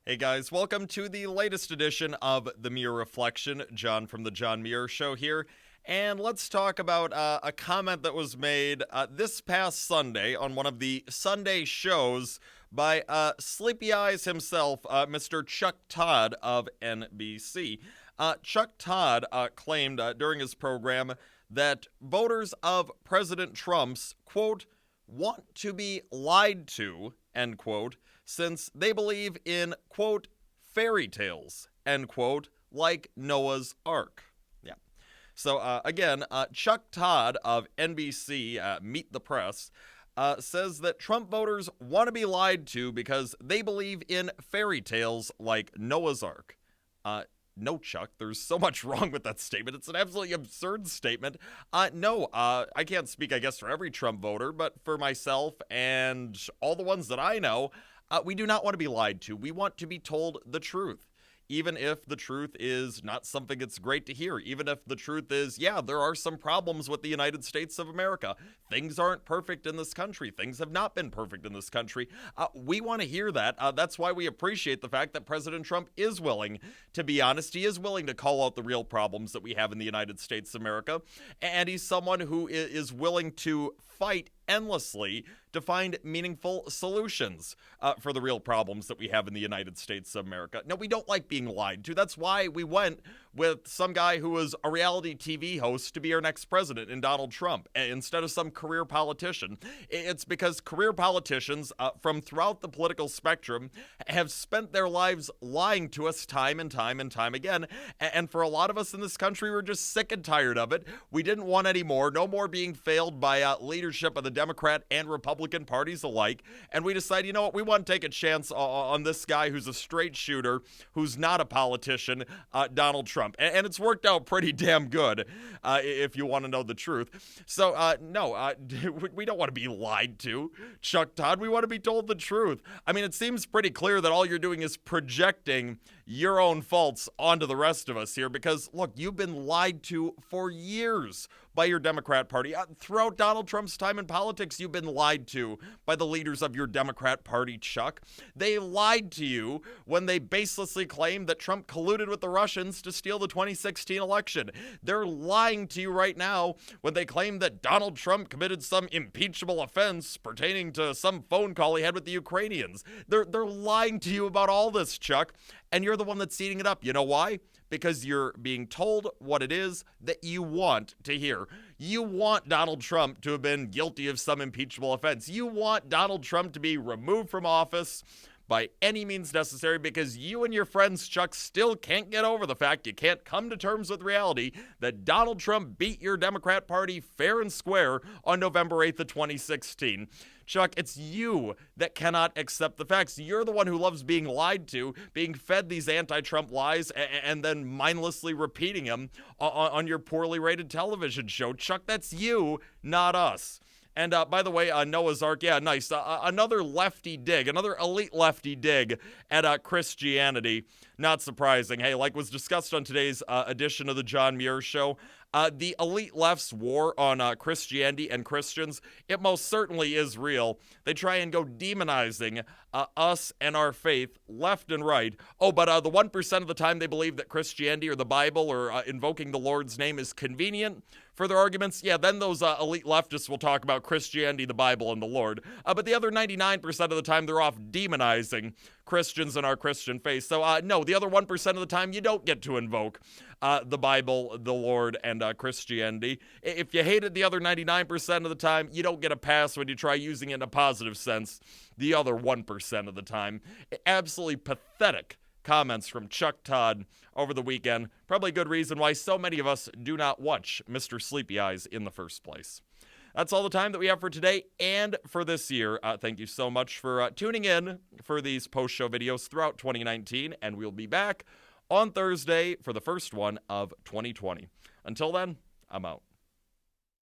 Hey guys, welcome to the latest edition of the Muir Reflection. John from the John Muir Show here. And let's talk about a comment that was made this past Sunday on one of the Sunday shows by Sleepy Eyes himself, Mr. Chuck Todd of NBC. Chuck Todd claimed during his program that voters of President Trump's, quote, want to be lied to, end quote, since they believe in, quote, fairy tales, end quote, like Noah's Ark. Yeah. So, again, Chuck Todd of NBC, Meet the Press, says that Trump voters want to be lied to because they believe in fairy tales like Noah's Ark. No, Chuck, there's so much wrong with that statement. It's an absolutely absurd statement. No, I can't speak, I guess, for every Trump voter, but for myself and all the ones that I know, we do not want to be lied to. We want to be told the truth. Even if the truth is not something that's great to hear, even if the truth is, yeah, there are some problems with the United States of America. Things aren't perfect in this country. Things have not been perfect in this country. We want to hear that. That's why we appreciate the fact that President Trump is willing to be honest. He is willing to call out the real problems that we have in the United States of America. And he's someone who is willing to fight endlessly to find meaningful solutions for the real problems that we have in the United States of America. No, we don't like being lied to. That's why we went with some guy who was a reality TV host to be our next president in Donald Trump instead of some career politician. It's because career politicians from throughout the political spectrum have spent their lives lying to us time and time and time again. And for a lot of us in this country, we're just sick and tired of it. We didn't want any more. No more being failed by leadership of the Democrat and Republican parties alike. And we decided, you know what, we want to take a chance on this guy who's a straight shooter, who's not a politician, Donald Trump. And it's worked out pretty damn good, if you want to know the truth. So, no, we don't want to be lied to, Chuck Todd. We want to be told the truth. I mean, it seems pretty clear that all you're doing is projecting your own faults onto the rest of us here because, look, you've been lied to for years by your Democrat Party. Throughout Donald Trump's time in politics, you've been lied to by the leaders of your Democrat Party, Chuck. They lied to you when they baselessly claimed that Trump colluded with the Russians to steal the 2016 election. They're lying to you right now when they claim that Donald Trump committed some impeachable offense pertaining to some phone call he had with the Ukrainians. They're lying to you about all this, Chuck, and you're the one that's eating it up. You know why? Because you're being told what it is that you want to hear. You want Donald Trump to have been guilty of some impeachable offense. You want Donald Trump to be removed from office by any means necessary because you and your friends, Chuck, still can't get over the fact you can't come to terms with reality that Donald Trump beat your Democrat Party fair and square on November 8th of 2016. Chuck, it's you that cannot accept the facts. You're the one who loves being lied to, being fed these anti-Trump lies, and then mindlessly repeating them on your poorly rated television show. Chuck, that's you, not us. And by the way, Noah's Ark, yeah, nice. Another lefty dig, another elite lefty dig at Christianity. Not surprising. Hey, like was discussed on today's edition of the John Muir Show, the elite left's war on Christianity and Christians, it most certainly is real. They try and go demonizing us and our faith left and right. Oh, but the 1% of the time they believe that Christianity or the Bible or invoking the Lord's name is convenient for their arguments, yeah, then those elite leftists will talk about Christianity, the Bible, and the Lord. But the other 99% of the time, they're off demonizing Christians and our Christian faith. So, no, the other 1% of the time, you don't get to invoke the Bible, the Lord, and Christianity. If you hate it the other 99% of the time, you don't get a pass when you try using it in a positive sense the other 1% of the time. Absolutely pathetic comments from Chuck Todd over the weekend. Probably a good reason why so many of us do not watch Mr. Sleepy Eyes in the first place. That's all the time that we have for today and for this year. Thank you so much for tuning in for these post-show videos throughout 2019, and we'll be back on Thursday for the first one of 2020. Until then, I'm out.